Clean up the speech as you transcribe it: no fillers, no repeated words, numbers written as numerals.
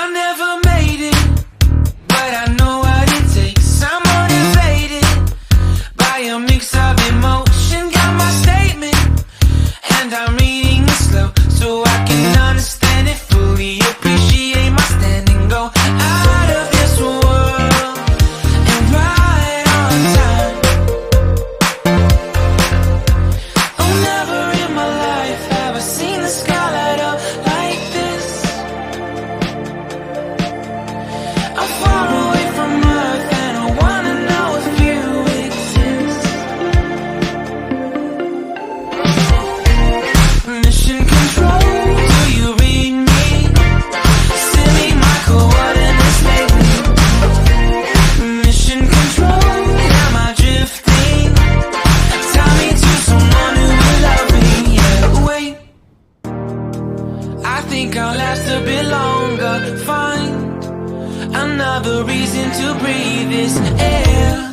I never made it, but I know what it takes. I'm motivated by a mix of emotion. Got my statement, and I'm reading it slow so I can understand it fully. Appreciate my stand and go out of this world and right on time. Oh, never in my life have I seen the sky light up like this. I'm far away from Earth and I wanna know if you exist. Mission control, do you read me? Send me my coordinates lately. Mission control, am I drifting? Tie me to someone who will love me. Yeah, wait, I think I'll last a bit longer. Find another reason to breathe this air.